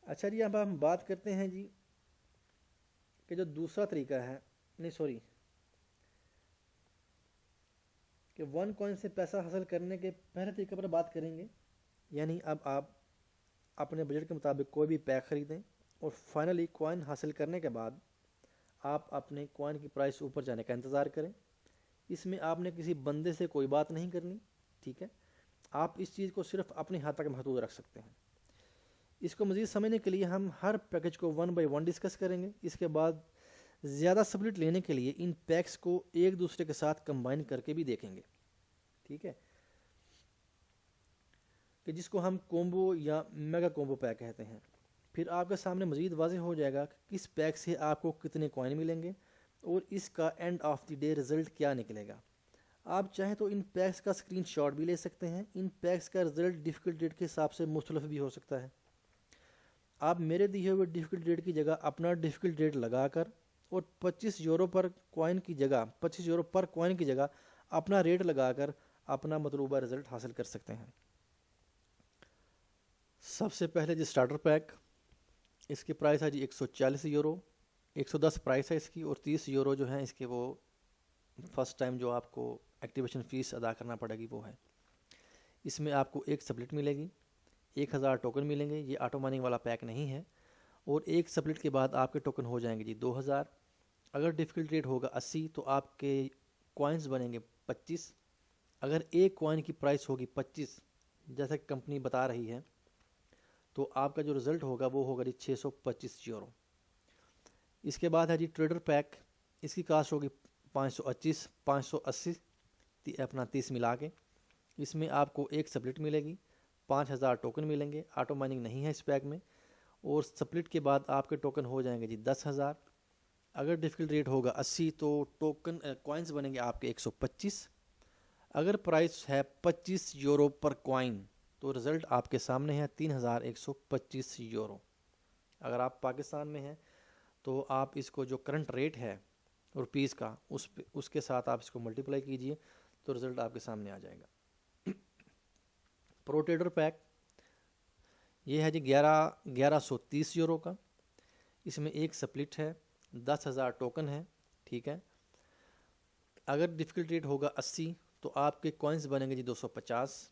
اچھا جی، اب ہم بات کرتے ہیں جی کہ جو دوسرا طریقہ ہے، نہیں سوری، کہ ون کوائن سے پیسہ حاصل کرنے کے پہلے طریقے پر بات کریں گے. یعنی اب آپ اپنے بجٹ کے مطابق کوئی بھی پیک خریدیں اور فائنلی کوائن حاصل کرنے کے بعد آپ اپنے کوائن کی پرائس اوپر جانے کا انتظار کریں. اس میں آپ نے کسی بندے سے کوئی بات نہیں کرنی، ٹھیک ہے. آپ اس چیز کو صرف اپنے ہاتھ تک محدود رکھ سکتے ہیں. اس کو مزید سمجھنے کے لیے ہم ہر پیکج کو ون بائی ون ڈسکس کریں گے. اس کے بعد زیادہ سپلٹ لینے کے لیے ان پیکس کو ایک دوسرے کے ساتھ کمبائن کر کے بھی دیکھیں گے، ٹھیک ہے، کہ جس کو ہم کومبو یا میگا کومبو پیک کہتے ہیں. پھر آپ کے سامنے مزید واضح ہو جائے گا کہ کس پیک سے آپ کو کتنے کوائن ملیں گے اور اس کا and of the day result کیا نکلے گا. آپ چاہیں تو ان پیکس کا اسکرین شاٹ بھی لے سکتے ہیں. ان پیکس کا رزلٹ ڈیفیکلٹ ریٹ کے حساب سے مختلف بھی ہو سکتا ہے. آپ میرے دیے ہوئے ڈیفیکلٹ ریٹ کی جگہ اپنا ڈیفیکلٹ ریٹ لگا کر اور 25 یورو پر کوائن کی جگہ 25 یورو پر کوائن کی جگہ اپنا ریٹ لگا کر اپنا مطلوبہ رزلٹ حاصل کر سکتے ہیں. سب سے پہلے جی اسٹارٹر پیک، اس کی پرائس ہے جی 140 یورو. 110 پرائس ہے اس کی، اور 30 یورو جو ہیں اس کے وہ فرسٹ ٹائم جو آپ کو ایکٹیویشن فیس ادا کرنا پڑے گی وہ ہے. اس میں آپ کو ایک سپلٹ ملے گی، 1000 ٹوکن ملیں گے. یہ آٹو مائننگ والا پیک نہیں ہے. اور ایک سپلٹ کے بعد آپ کے ٹوکن ہو جائیں گے جی 2000. اگر ڈیفیکلٹ ریٹ ہوگا 80 تو آپ کے کوائنز بنیں گے 25. اگر ایک کوائن کی پرائس ہوگی 25 جیسا کہ کمپنی بتا رہی ہے، تو آپ کا جو رزلٹ ہوگا وہ ہوگا جی 625 یورو. اس کے بعد ہے جی ٹریڈر پیک. اس کی کاسٹ ہوگی 525 580 اپنا 30 ملا کے. اس میں آپ کو ایک سپلٹ ملے گی، 5000 ٹوکن ملیں گے. آٹو مائننگ نہیں ہے اس پیک میں. اور سپلٹ کے بعد آپ کے ٹوکن ہو جائیں گے جی 10,000. اگر ڈیفیکلٹ ریٹ ہوگا 80 تو ٹوکن کوائنز بنیں گے آپ کے 125. اگر پرائس ہے 25 یورو پر کوائن تو رزلٹ آپ کے سامنے ہے 3125 یورو. اگر آپ پاکستان میں ہیں تو آپ اس کو جو کرنٹ ریٹ ہے روپیز کا اس کے ساتھ آپ اس کو ملٹیپلائی کیجئے تو رزلٹ آپ کے سامنے آ جائے گا. پرو ٹریڈر پیک یہ ہے جی 1130 یورو کا. اس میں ایک سپلٹ ہے، 10,000 ٹوکن ہے، ٹھیک ہے. اگر ڈیفیکلٹ ریٹ ہوگا 80 تو آپ کے کوائنز بنیں گے جی 250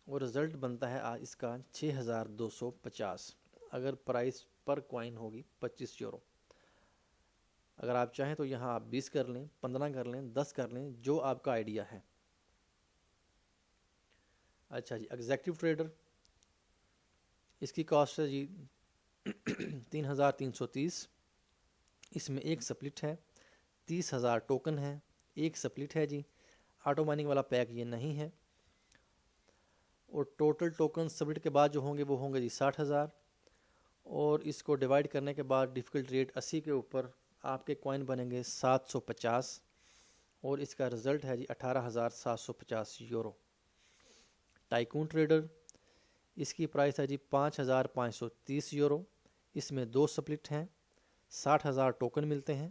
اور رزلٹ بنتا ہے اس کا 6250 اگر پرائس پر کوائن ہوگی 25 یورو. اگر آپ چاہیں تو یہاں آپ 20 کر لیں، 15 کر لیں، 10 کر لیں، جو آپ کا آئیڈیا ہے. اچھا جی ایگزیکٹو ٹریڈر، اس کی کاسٹ ہے جی 3330. اس میں ایک سپلٹ ہے، 30,000 ٹوکن ہے، ایک سپلٹ ہے جی. آٹو مائننگ والا پیک یہ نہیں ہے. اور ٹوٹل ٹوکن سپلٹ کے بعد جو ہوں گے وہ ہوں گے جی 60,000. اور اس کو ڈیوائڈ کرنے کے بعد ڈیفیکلٹ ریٹ 80 کے اوپر آپ کے کوائن بنیں گے 750 اور اس کا رزلٹ ہے جی 18,750 یورو. ٹائکون ٹریڈر، اس کی پرائس ہے جی 5,530 یورو. اس میں دو سپلٹ ہیں، 60,000 ٹوکن ملتے ہیں.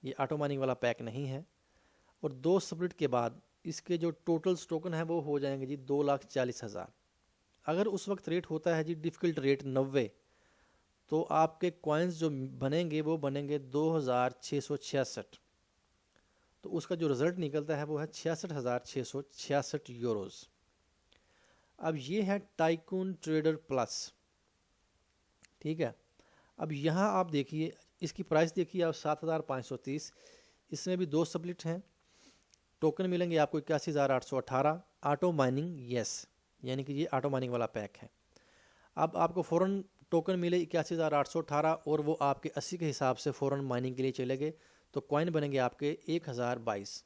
یہ آٹو مائننگ والا پیک نہیں ہے. اور دو سپلٹ کے بعد اس کے جو ٹوٹل ٹوکن ہیں وہ ہو جائیں گے جی 2,40,000. اگر اس وقت ریٹ ہوتا ہے جی ڈیفیکلٹ ریٹ 90 تو آپ کے کوائنز جو بنیں گے وہ بنیں گے 2,666. تو اس کا جو رزلٹ نکلتا ہے وہ ہے 66,666 یوروز. اب یہ ہے ٹائکون ٹریڈر پلس، ٹھیک ہے. اب یہاں آپ دیکھیے اس کی پرائس دیکھیے آپ 7,530. اس میں بھی دو سپلٹ ہیں، ٹوکن ملیں گے آپ کو 81,818. آٹو مائننگ یس، یعنی کہ یہ آٹو مائننگ والا پیک ہے. اب آپ کو فوراً ٹوکن ملے 81,818 اور وہ آپ کے 80 کے حساب سے فوراً مائننگ کے لیے چلے گئے تو کوائن بنیں گے آپ کے 1,022.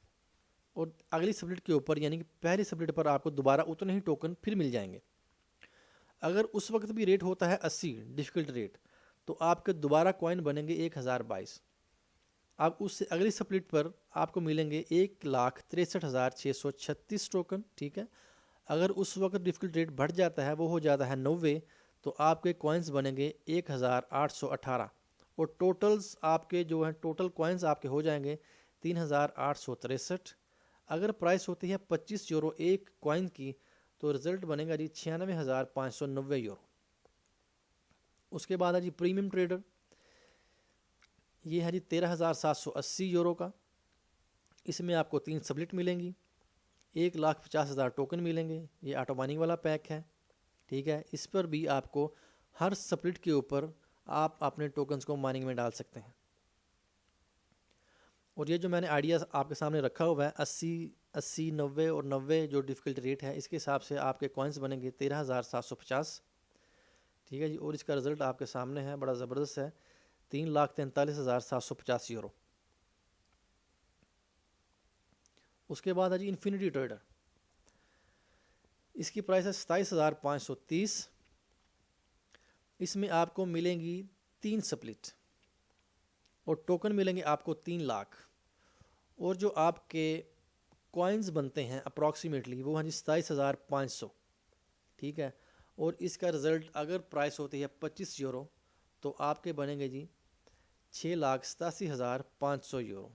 اور اگلی سپلٹ کے اوپر یعنی کہ پہلی سپلٹ پر آپ کو دوبارہ اتنے ہی ٹوکن پھر مل جائیں گے. اگر اس وقت بھی ریٹ ہوتا ہے 80 ڈیفیکلٹ ریٹ تو آپ کے دوبارہ کوائن بنیں گے 1,022. اب اس سے اگلی سپلٹ پر آپ کو ملیں گے 1,63,636 ٹوکن، ٹھیک ہے. اگر اس وقت ڈیفیکلٹ ریٹ بڑھ جاتا ہے، وہ ہو جاتا ہے 90 تو آپ کے کوائنز بنیں گے 1,818 اور ٹوٹلز آپ کے جو ہیں ٹوٹل کوائنز آپ کے ہو جائیں گے 3,863. اگر پرائس ہوتی ہے 25 یورو ایک کوائن کی تو رزلٹ بنے گا جی 96,590 یورو. اس کے بعد ہے جی پریمیم ٹریڈر، یہ ہے جی 13,780 یورو کا. اس میں آپ کو 3 سبلٹ ملیں گی، 1,50,000 ٹوکن ملیں گے. یہ آٹو مائننگ والا پیک ہے، ٹھیک ہے. اس پر بھی آپ کو ہر سپلٹ کے اوپر آپ اپنے ٹوکنز کو مائننگ میں ڈال سکتے ہیں. اور یہ جو میں نے آئیڈیا آپ کے سامنے رکھا ہوا ہے 80 90 اور 90 جو ڈیفیکلٹ ریٹ ہے، اس کے حساب سے آپ کے کوائنس بنیں گے 13,750، ٹھیک ہے جی. اور اس کا رزلٹ آپ کے سامنے ہے، بڑا زبردست ہے، 3,43,750 یورو. اس کے بعد ہے جی انفینٹی ٹریڈر، اس کی پرائس ہے 27,530. اس میں آپ کو ملیں گی 3 سپلٹ اور ٹوکن ملیں گے آپ کو 3 لاکھ. اور جو آپ کے کوائنز بنتے ہیں اپروکسیمیٹلی وہ ہیں جی 27,500، ٹھیک ہے. اور اس کا رزلٹ اگر پرائس ہوتی ہے 25 یورو تو آپ کے بنیں گے جی 6,87,500 یورو.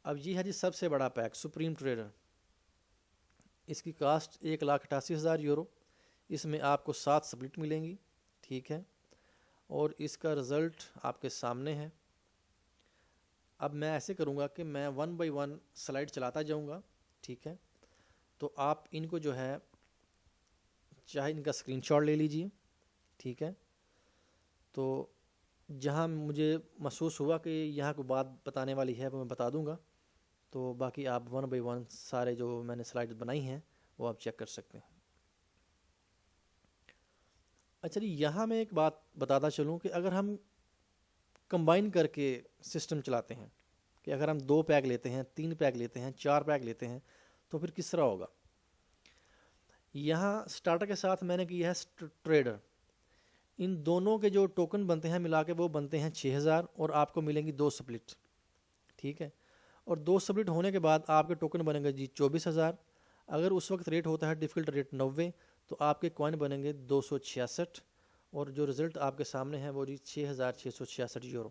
اب یہ ہے جی سب سے بڑا پیک سپریم ٹریڈر، اس کی کاسٹ 1,88,000 یورو. اس میں آپ کو 7 سپلٹ ملیں گی، ٹھیک ہے. اور اس کا رزلٹ آپ کے سامنے ہے. اب میں ایسے کروں گا کہ میں 1 بائی 1 سلائڈ چلاتا جاؤں گا، ٹھیک ہے. تو آپ ان کو جو ہے چاہے ان کا اسکرین شاٹ لے لیجئے، ٹھیک ہے. تو جہاں مجھے محسوس ہوا کہ یہاں کو بات بتانے والی ہے وہ میں بتا دوں گا. تو باقی آپ 1 بائی 1 سارے جو میں نے سلائڈ بنائی ہیں وہ آپ چیک کر سکتے ہیں. اچھا جی، یہاں میں ایک بات بتاتا چلوں کہ اگر ہم کمبائن کر کے سسٹم چلاتے ہیں کہ اگر ہم 2 پیک لیتے ہیں، 3 پیک لیتے ہیں، 4 پیک لیتے ہیں تو پھر کس طرح ہوگا. یہاں سٹارٹر کے ساتھ میں نے کیا ہے ٹریڈر، ان دونوں کے جو ٹوکن بنتے ہیں ملا کے وہ بنتے ہیں 6,000 اور آپ کو ملیں گی 2 سپلٹ، ٹھیک ہے. اور 2 سپلٹ ہونے کے بعد آپ کے ٹوکن بنیں گے جی 24,000. اگر اس وقت ریٹ ہوتا ہے ڈیفیکلٹ ریٹ 90 تو آپ کے کوائن بنیں گے 266. اور جو رزلٹ آپ کے سامنے ہے وہ جی 6,666 یورو.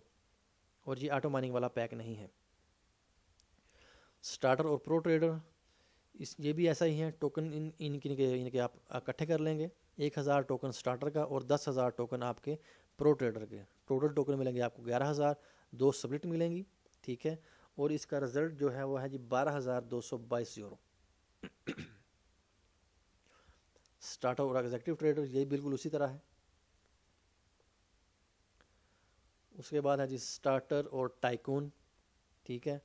اور یہ آٹو مائننگ والا پیک نہیں ہے. سٹارٹر اور پرو ٹریڈر یہ بھی ایسا ہی ہے، ٹوکن ان کے آپ اکٹھے کر لیں گے. 1,000 ٹوکن سٹارٹر کا اور 10,000 ٹوکن آپ کے پرو ٹریڈر کے. ٹوٹل ٹوکن ملیں گے آپ کو 11,000، 2 سپلٹ ملیں گی، ٹھیک ہے. اور اس کا رزلٹ جو ہے وہ ہے جی 12,222 یورو. سٹارٹر اور ایگزیکٹو ٹریڈر یہ بالکل اسی طرح ہے. اس کے بعد ہے جی سٹارٹر اور ٹائکون، ٹھیک ہے.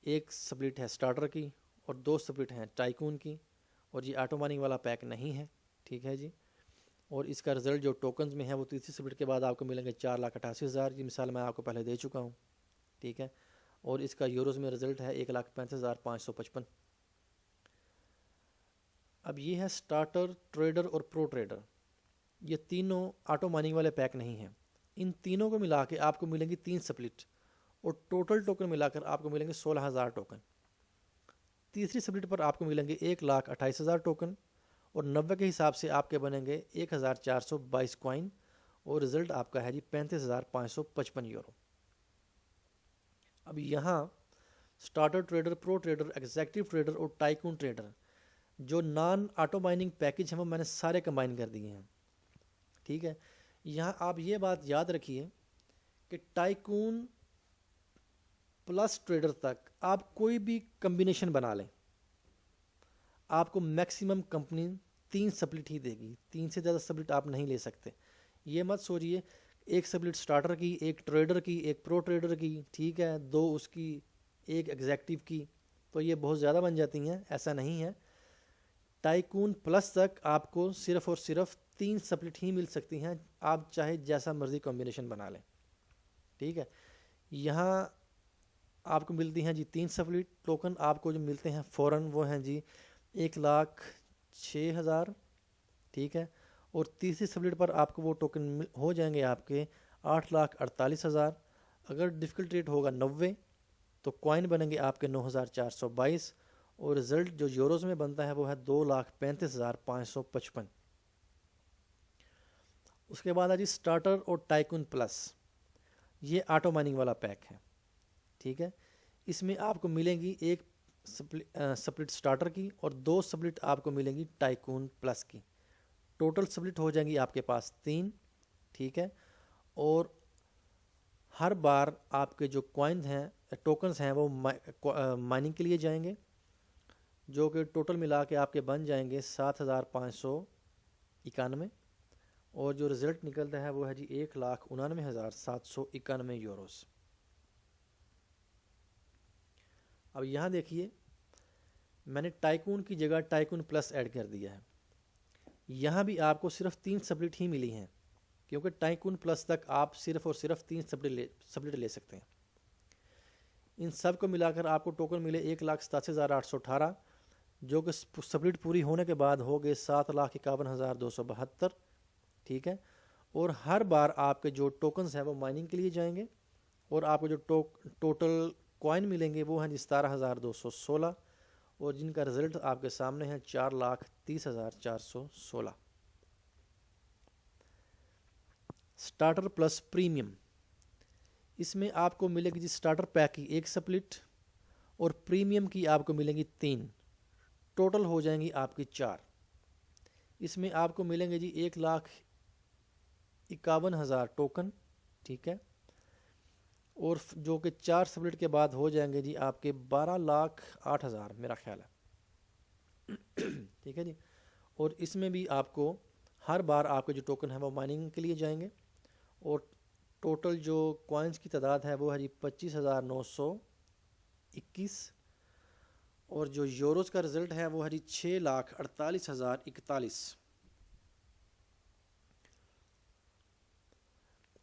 1 سپلٹ ہے سٹارٹر کی اور 2 سپلٹ ہیں ٹائکون کی. اور یہ آٹو مائننگ والا پیک نہیں ہے، ٹھیک ہے جی. اور اس کا رزلٹ جو ٹوکنز میں ہے وہ تیسری سپلٹ کے بعد آپ کو ملیں گے 4,88,000. یہ مثال میں آپ کو پہلے دے چکا ہوں، ٹھیک ہے. اور اس کا یوروز میں رزلٹ ہے 1,35,555. اب یہ ہے سٹارٹر، ٹریڈر اور پرو ٹریڈر، یہ تینوں آٹو مائننگ والے پیک نہیں ہیں. ان تینوں کو ملا کے آپ کو ملیں گی 3 سپلٹ اور ٹوٹل ٹوکن ملا کر آپ کو ملیں گے 16,000 ٹوکن. تیسری سپلٹ پر آپ کو ملیں گے 1,28,000 ٹوکن اور 90 کے حساب سے آپ کے بنیں گے 1,422 کوائن. اور رزلٹ آپ کا ہے جی 35,555 یورو. اب یہاں سٹارٹر ٹریڈر، پرو ٹریڈر، ایگزیکٹو ٹریڈر اور ٹائکون ٹریڈر جو نان آٹو مائننگ پیکج ہیں وہ میں نے سارے کمبائن کر دیے ہیں، ٹھیک ہے. یہاں آپ یہ بات یاد رکھیے کہ ٹائکون پلس ٹریڈر تک آپ کوئی بھی کمبینیشن بنا لیں آپ کو میکسیمم کمپنی 3 سپلٹ ہی دے گی. 3 سے زیادہ سپلٹ آپ نہیں لے سکتے. یہ مت سوچئے 1 سپلٹ سٹارٹر کی، 1 ٹریڈر کی، 1 پرو ٹریڈر کی، ٹھیک ہے، 2 اس کی، 1 ایگزیکٹو کی، تو یہ بہت زیادہ بن جاتی ہیں. ایسا نہیں ہے. ٹائکون پلس تک آپ کو صرف اور صرف 3 سپلٹ ہی مل سکتی ہیں، آپ چاہے جیسا مرضی کمبینیشن بنا لیں، ٹھیک ہے. یہاں آپ کو ملتی ہیں جی 3 سپلٹ ٹوکن. آپ کو جو ملتے ہیں فوراً وہ ہیں جی 1,06,000، ٹھیک ہے. اور تیسری سپلٹ پر آپ کو وہ ٹوکن ہو جائیں گے آپ کے 8,48,000. اگر ڈیفیکلٹ ریٹ ہوگا 90 تو کوائن بنیں گے آپ کے 9,422. اور رزلٹ جو یوروز میں بنتا ہے وہ ہے 2,35,555. اس کے بعد ہے جی سٹارٹر اور ٹائکون پلس، یہ آٹو مائننگ والا پیک ہے، ٹھیک ہے. اس میں آپ کو ملیں گی 1 سپلٹ سٹارٹر کی اور 2 سپلٹ آپ کو ملیں گی ٹائکون پلس کی. ٹوٹل سپلٹ ہو جائیں گی آپ کے پاس 3. ٹھیک ہے. اور ہر بار آپ کے جو کوائن ہیں ٹوکنز ہیں وہ مائننگ کے لیے جائیں گے، جو کہ ٹوٹل ملا کے آپ کے بن جائیں گے 7591، اور جو رزلٹ نکلتا ہے وہ ہے جی 1,99,791 یوروز. اب یہاں دیکھیے میں نے ٹائکون کی جگہ ٹائکون پلس ایڈ کر دیا ہے. یہاں بھی آپ کو صرف 3 سبلٹ ہی ملی ہیں، کیونکہ ٹائکون پلس تک آپ صرف اور صرف 3 سبلٹ لے سکتے ہیں. ان سب کو ملا کر آپ کو ٹوکن ملے 1,87,818، جو کہ سبلٹ پوری ہونے کے بعد ہو گئے 7,51,272. ٹھیک ہے. اور ہر بار آپ کے جو ٹوکنز ہیں وہ مائننگ کے لیے جائیں گے، اور آپ کو جو ٹوٹل کوائن ملیں گے وہ ہیں 17,216، اور جن کا رزلٹ آپ کے سامنے ہے 4,30,416. سٹارٹر پلس پریمیم، اس میں آپ کو ملے گی جی سٹارٹر پیک کی 1 سپلٹ اور پریمیم کی آپ کو ملیں گی 3، ٹوٹل ہو جائیں گی آپ کی 4. اس میں آپ کو ملیں گے جی 1,51,000 ٹوکن. ٹھیک ہے. اور جو کہ 4 سپلٹ کے بعد ہو جائیں گے جی آپ کے 12,08,000 میرا خیال ہے. ٹھیک ہے جی. اور اس میں بھی آپ کو ہر بار آپ کے جو ٹوکن ہیں وہ مائننگ کے لیے جائیں گے، اور ٹوٹل جو کوائنز کی تعداد ہے وہ ہے جی 25,921، اور جو یوروز کا رزلٹ ہے وہ ہے جی 6,48,041.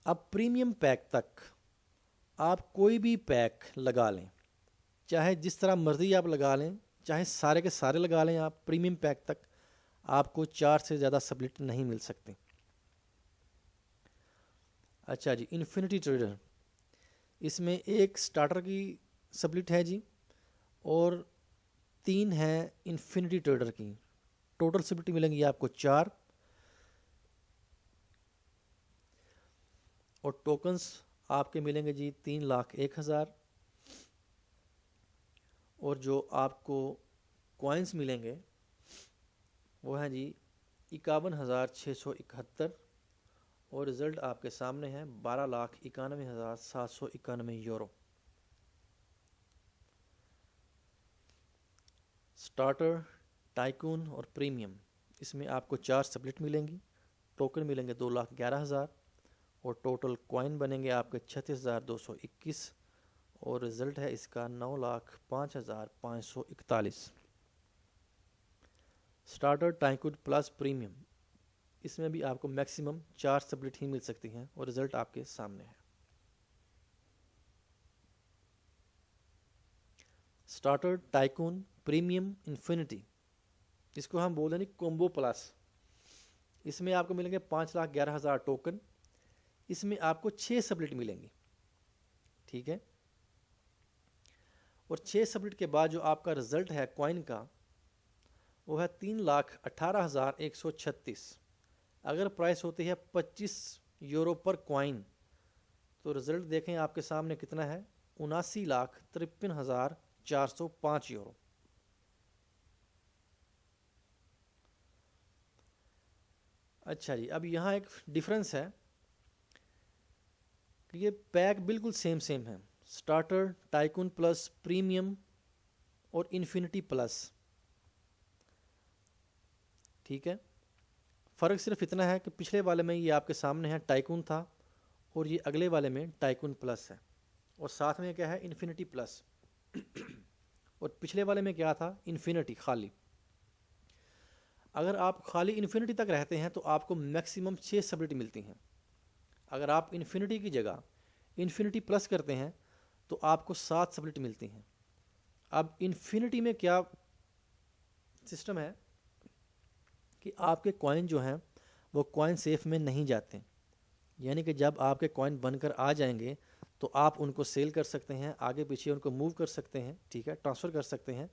اب پریمیم پیک تک آپ کوئی بھی پیک لگا لیں، چاہے جس طرح مرضی آپ لگا لیں، چاہے سارے کے سارے لگا لیں آپ، پریمیم پیک تک آپ کو 4 سے زیادہ سبلٹ نہیں مل سکتے. اچھا جی. انفینٹی ٹریڈر، اس میں 1 سٹارٹر کی سبلٹ ہے جی، اور 3 ہیں انفینٹی ٹریڈر کی. ٹوٹل سبلٹ ملیں گی آپ کو 4، اور ٹوکنز آپ کے ملیں گے جی 3,01,000، اور جو آپ کو کوائنز ملیں گے وہ ہیں جی 51,671، اور رزلٹ آپ کے سامنے ہے 12,91,791 یورو. سٹارٹر، ٹائکون اور پریمیم، اس میں آپ کو 4 سپلٹ ملیں گی، ٹوکن ملیں گے 2,11,000، اور ٹوٹل کوائن بنیں گے آپ کے 36,221، اور رزلٹ ہے اس کا 9,05,541. سٹارٹر، ٹائکون پلس پریمیم، اس میں بھی آپ کو میکسیمم 4 سبلٹ ہی مل سکتی ہیں، اور رزلٹ آپ کے سامنے ہے. سٹارٹر، ٹائکون، پریمیم، انفینٹی، اس کو ہم بول رہے ہیں کومبو پلس. اس میں آپ کو ملیں گے 5,11,000 ٹوکن، اس میں آپ کو 6 سبلٹ ملیں گی. ٹھیک ہے. اور 6 سبلٹ کے بعد جو آپ کا رزلٹ ہے کوائن کا وہ ہے 3,18,136. اگر پرائس ہوتی ہے 25 یورو پر کوائن، تو رزلٹ دیکھیں آپ کے سامنے کتنا ہے، 79,53,405 یورو. اچھا جی. اب یہاں ایک ڈیفرنس ہے کہ یہ پیک بالکل سیم ہے، سٹارٹر، ٹائکون پلس، پریمیم اور انفینٹی پلس. ٹھیک ہے. فرق صرف اتنا ہے کہ پچھلے والے میں یہ آپ کے سامنے ہے ٹائکون تھا، اور یہ اگلے والے میں ٹائکون پلس ہے، اور ساتھ میں کیا ہے انفینٹی پلس. اور پچھلے والے میں کیا تھا، انفینٹی خالی. اگر آپ خالی انفینٹی تک رہتے ہیں تو آپ کو میکسیمم 6 سبلٹ ملتی ہیں. اگر آپ انفینٹی کی جگہ انفینٹی پلس کرتے ہیں تو آپ کو 7 سبلٹ ملتی ہیں. اب انفینٹی میں کیا سسٹم ہے کہ آپ کے کوائن جو ہیں وہ کوائن سیف میں نہیں جاتے، یعنی کہ جب آپ کے کوائن بن کر آ جائیں گے تو آپ ان کو سیل کر سکتے ہیں، آگے پیچھے ان کو موو کر سکتے ہیں. ٹھیک ہے. ٹرانسفر کر سکتے ہیں.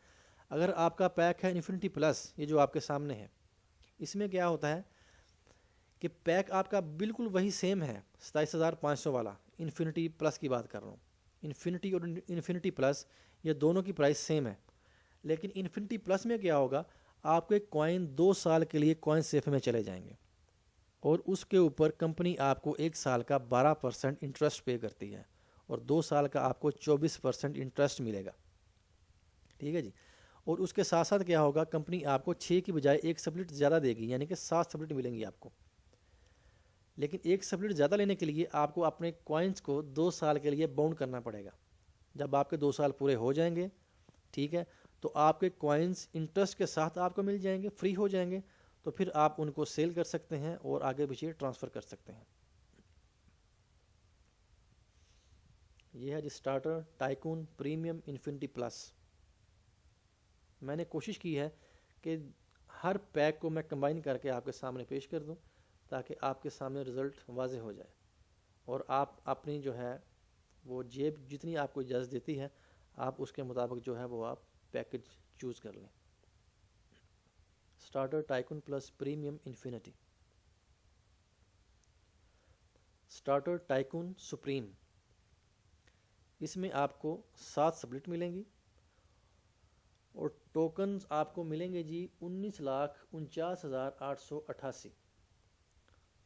اگر آپ کا پیک ہے انفینٹی پلس، یہ جو آپ کے سامنے ہے، اس میں کیا ہوتا ہے کہ پیک آپ کا بالکل وہی سیم ہے، 27,500 والا. انفینٹی پلس کی بات کر رہا ہوں. انفینٹی اور انفینٹی پلس یہ دونوں کی پرائس سیم ہے، لیکن انفینٹی پلس میں کیا ہوگا، آپ کے کوائن 2 سال کے لیے کوائن سیف میں چلے جائیں گے، اور اس کے اوپر کمپنی آپ کو 1 سال کا 12% انٹرسٹ پے کرتی ہے اور 2 سال کا آپ کو 24% انٹرسٹ ملے گا. ٹھیک ہے جی. اور اس کے ساتھ ساتھ کیا ہوگا, کمپنی آپ کو 6 کی بجائے 1 سبلٹ زیادہ دے گی, یعنی کہ 7 سبلٹ ملیں گی آپ کو. لیکن 1 سبلٹ زیادہ لینے کے لیے آپ کو اپنے کوائنس کو 2 سال کے لیے باؤنڈ کرنا پڑے گا. جب آپ کے 2 سال پورے ہو جائیں گے, ٹھیک ہے, تو آپ کے کوائنس انٹرسٹ کے ساتھ آپ کو مل جائیں گے, فری ہو جائیں گے. تو پھر آپ ان کو سیل کر سکتے ہیں اور آگے پیچھے ٹرانسفر کر سکتے ہیں. یہ ہے جی starter tycoon premium infinity plus. میں نے کوشش کی ہے کہ ہر پیک کو میں کمبائن کر کے آپ کے سامنے پیش کر دوں تاکہ آپ کے سامنے رزلٹ واضح ہو جائے اور آپ اپنی جو ہے وہ جیب جتنی آپ کو اجازت دیتی ہے آپ اس کے مطابق جو ہے وہ آپ پیکج چوز کر لیں. Starter tycoon plus premium infinity. Starter tycoon supreme. اس میں آپ کو 7 سبلٹ ملیں گی اور ٹوکنز آپ کو ملیں گے جی 19,49,888.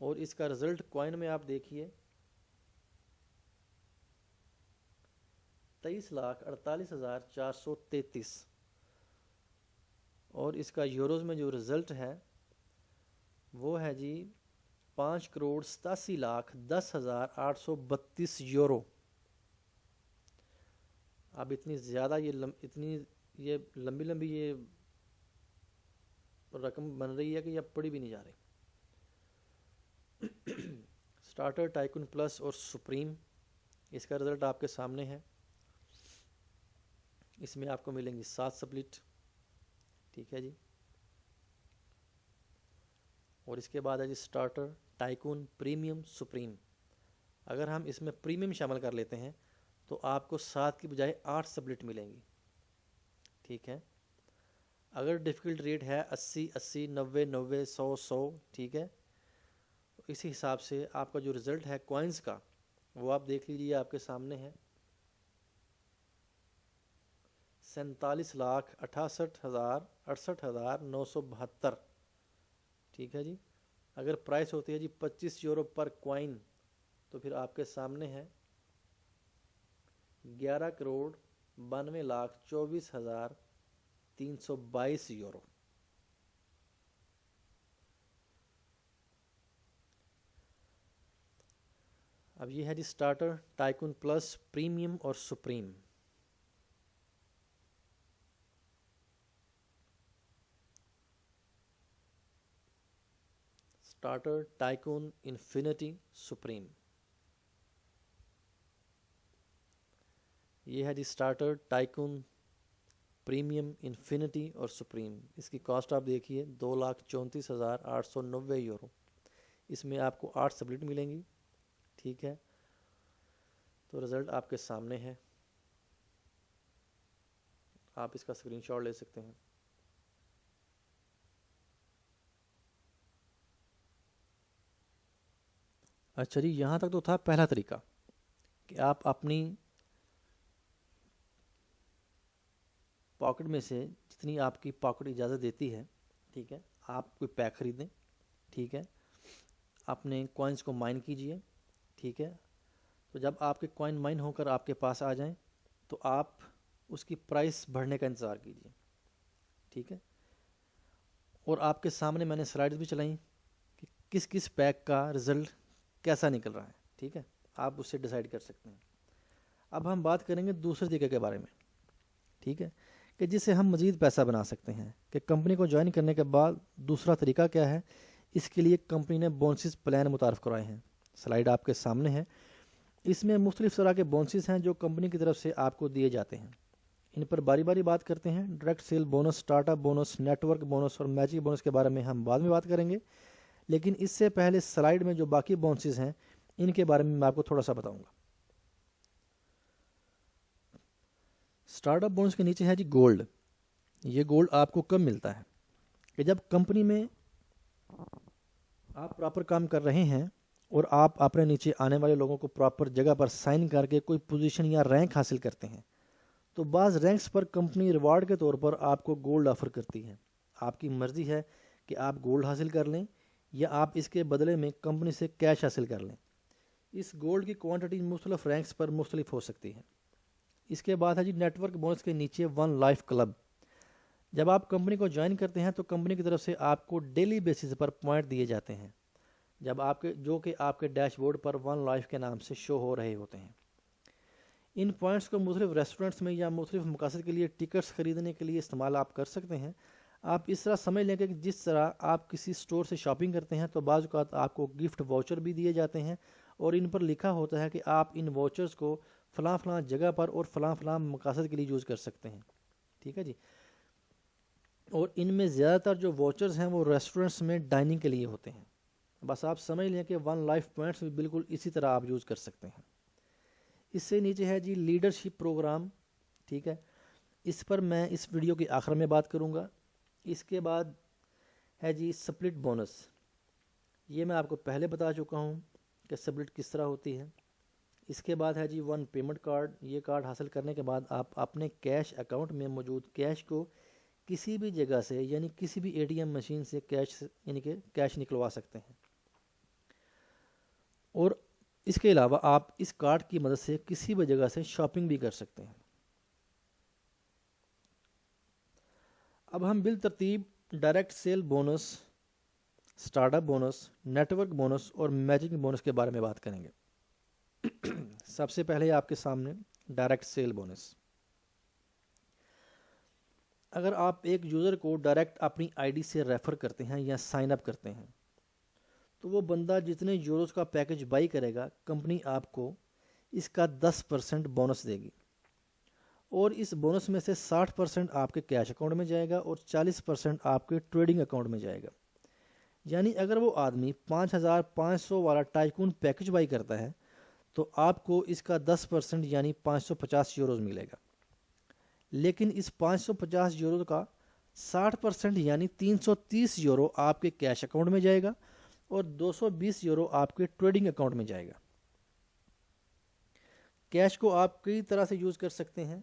اور اس کا رزلٹ کوائن میں آپ دیکھیے 23,48,433. اور اس کا یوروز میں جو رزلٹ ہے وہ ہے جی 5,87,10,832 یورو. اب اتنی زیادہ یہ لمبی یہ رقم بن رہی ہے کہ یہ پڑھی بھی نہیں جا رہی. اسٹارٹر ٹائکون پلس اور سپریم, اس کا رزلٹ آپ کے سامنے ہے. اس میں آپ کو ملیں گی 7 سبلٹ. ٹھیک ہے جی. اور اس کے بعد ہے جی اسٹارٹر ٹائکون پریمیم سپریم. اگر ہم اس میں پریمیم شامل کر لیتے ہیں تو آپ کو 7 کی بجائے 8 سبلٹ ملیں گی. ٹھیک ہے. اگر ڈیفیکلٹ ریٹ ہے 80 80 90 90 100 100, ٹھیک ہے, اسی حساب سے آپ کا جو رزلٹ ہے کوائنس کا وہ آپ دیکھ لیجیے آپ کے سامنے ہے 47,68,972. ٹھیک ہے جی. اگر پرائس ہوتی ہے جی 25 یورو پر کوائن تو پھر آپ کے سامنے ہے 11,92,24,322 یورو. اب یہ ہے جی اسٹارٹر ٹائکون پلس پریمیم اور supreme. Starter tycoon infinity supreme. یہ ہے جی اسٹارٹر ٹائکون پریمیم انفینٹی اور سپریم. اس کی کاسٹ آپ دیکھیے 2,34,890 یورو. اس میں آپ کو 8 سبلٹ ملیں گی. ٹھیک ہے. تو رزلٹ آپ کے سامنے ہے, آپ اس کا اسکرین شاٹ لے سکتے ہیں. اچھا جی, یہاں تک تو تھا پہلا طریقہ کہ آپ اپنی پاکٹ میں سے جتنی آپ کی پاکٹ اجازت دیتی ہے, ٹھیک ہے, آپ کوئی پیک خریدیں. ٹھیک ہے. اپنے کوائنس کو مائن کیجئے. ٹھیک ہے. تو جب آپ کے کوائن مائن ہو کر آپ کے پاس آ جائیں تو آپ اس کی پرائس بڑھنے کا انتظار کیجئے. ٹھیک ہے. اور آپ کے سامنے میں نے سلائڈز بھی چلائیں کہ کس کس پیک کا رزلٹ کیسا نکل رہا ہے. ٹھیک ہے. آپ اس سے ڈیسائیڈ کر سکتے ہیں. اب ہم بات کریں گے دوسرے طریقے کے بارے میں. ٹھیک ہے, کہ جس سے ہم مزید پیسہ بنا سکتے ہیں. کہ کمپنی کو جوائن کرنے کے بعد دوسرا طریقہ کیا ہے, اس کے لیے کمپنی نے بونسز پلان متعارف کروائے ہیں. سلائیڈ آپ کے سامنے ہے. اس میں مختلف طرح کے بونسز ہیں جو کمپنی کی طرف سے آپ کو دیے جاتے ہیں. ان پر باری باری بات کرتے ہیں. Direct cell bonus, start up bonus, network bonus اور میجک بونس کے بارے میں ہم بعد میں بات کریں گے. لیکن اس سے پہلے سلائیڈ میں جو باقی بونسز ہیں ان کے بارے میں آپ کو تھوڑا سا بتاؤں گا. اسٹارٹ اپ بونس کے نیچے ہے جی گولڈ. یہ گولڈ آپ کو کب ملتا ہے کہ جب کمپنی میں آپ پراپر کام کر رہے ہیں اور آپ اپنے نیچے آنے والے لوگوں کو پراپر جگہ پر سائن کر کے کوئی پوزیشن یا رینک حاصل کرتے ہیں تو بعض رینکس پر کمپنی ریوارڈ کے طور پر آپ کو گولڈ آفر کرتی ہے. آپ کی مرضی ہے کہ آپ گولڈ حاصل کر لیں یا آپ اس کے بدلے میں کمپنی سے کیش حاصل کر لیں۔ اس گولڈ کی کوانٹٹی مختلف رینکس پر مختلف ہو سکتی ہے۔ اس کے بعد ہے جی نیٹ ورک بونس کے نیچے ون لائف کلب۔ جب آپ کمپنی کو جوائن کرتے ہیں تو کمپنی کی طرف سے آپ کو ڈیلی بیسس پر پوائنٹ دیے جاتے ہیں، جب آپ کے جو کہ آپ کے ڈیش بورڈ پر ون لائف کے نام سے شو ہو رہے ہوتے ہیں۔ ان پوائنٹس کو مختلف ریسٹورنٹس میں یا مختلف مقاصد کے لیے ٹکٹس خریدنے کے لیے استعمال آپ کر سکتے ہیں۔ آپ اس طرح سمجھ لیں کہ جس طرح آپ کسی سٹور سے شاپنگ کرتے ہیں تو بعض اوقات آپ کو گفٹ واؤچر بھی دیے جاتے ہیں، اور ان پر لکھا ہوتا ہے کہ آپ ان واؤچرز کو فلاں فلاں جگہ پر اور فلاں فلاں مقاصد کے لیے یوز کر سکتے ہیں، ٹھیک ہے جی۔ اور ان میں زیادہ تر جو واؤچرز ہیں وہ ریسٹورنٹس میں ڈائننگ کے لیے ہوتے ہیں۔ بس آپ سمجھ لیں کہ ون لائف پوائنٹس بھی بالکل اسی طرح آپ یوز کر سکتے ہیں۔ اس سے نیچے ہے جی لیڈرشپ پروگرام، ٹھیک ہے، اس پر میں اس ویڈیو کے آخر میں بات کروں گا۔ اس کے بعد ہے جی سپلٹ بونس، یہ میں آپ کو پہلے بتا چکا ہوں کہ سپلٹ کس طرح ہوتی ہے۔ اس کے بعد ہے جی ون پیمنٹ کارڈ، یہ کارڈ حاصل کرنے کے بعد آپ اپنے کیش اکاؤنٹ میں موجود کیش کو کسی بھی جگہ سے یعنی کسی بھی اے ٹی ایم مشین سے کیش نکلوا سکتے ہیں، اور اس کے علاوہ آپ اس کارڈ کی مدد سے کسی بھی جگہ سے شاپنگ بھی کر سکتے ہیں۔ اب ہم بالترتیب direct cell bonus, start up bonus, network bonus اور میچنگ بونس کے بارے میں بات کریں گے۔ سب سے پہلے آپ کے سامنے ڈائریکٹ سیل بونس۔ اگر آپ ایک یوزر کو ڈائریکٹ اپنی آئی ڈی سے ریفر کرتے ہیں یا سائن اپ کرتے ہیں تو وہ بندہ جتنے یوروز کا پیکج بائی کرے گا کمپنی آپ کو اس کا 10% بونس دے گی، اور اس بونس میں سے 60% آپ کے کیش اکاؤنٹ میں جائے گا اور 40% آپ کے ٹریڈنگ اکاؤنٹ میں جائے گا۔ یعنی اگر وہ آدمی 5500 والا ٹائکون پیکج بائی کرتا ہے تو آپ کو اس کا 10% یعنی 550 یوروز ملے گا، لیکن اس 550 یورو کا 60% یعنی 330 یورو آپ کے کیش اکاؤنٹ میں جائے گا اور 220 یورو آپ کے ٹریڈنگ اکاؤنٹ میں جائے گا۔ کیش کو آپ کئی طرح سے یوز کر سکتے ہیں۔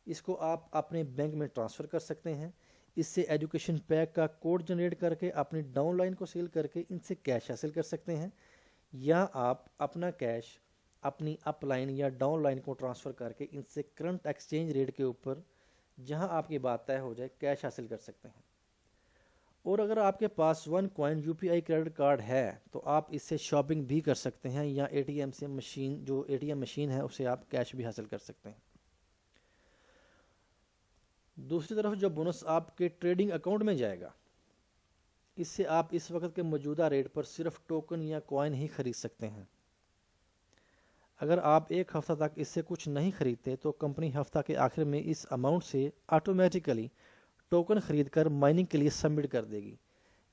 اس کو آپ اپنے بینک میں ٹرانسفر کر سکتے ہیں، اس سے ایجوکیشن پیک کا کوڈ جنریٹ کر کے اپنی ڈاؤن لائن کو سیل کر کے ان سے کیش حاصل کر سکتے ہیں، یا آپ اپنا کیش اپنی اپ لائن یا ڈاؤن لائن کو ٹرانسفر کر کے ان سے کرنٹ ایکسچینج ریٹ کے اوپر جہاں آپ کی بات طے ہو جائے کیش حاصل کر سکتے ہیں۔ اور اگر آپ کے پاس ون کوائن یو پی آئی کریڈٹ کارڈ ہے تو آپ اس سے شاپنگ بھی کر سکتے ہیں، یا اے ٹی ایم سے جو اے ٹی ایم مشین ہے اسے آپ کیش بھی حاصل کر سکتے ہیں۔ دوسری طرف جو بونس آپ کے ٹریڈنگ اکاؤنٹ میں جائے گا، اس سے آپ اس وقت کے موجودہ ریٹ پر صرف ٹوکن یا کوائن ہی خرید سکتے ہیں۔ اگر آپ ایک ہفتہ تک اس سے کچھ نہیں خریدتے تو کمپنی ہفتہ کے آخر میں اس اماؤنٹ سے آٹومیٹیکلی ٹوکن خرید کر مائننگ کے لیے سبمٹ کر دے گی۔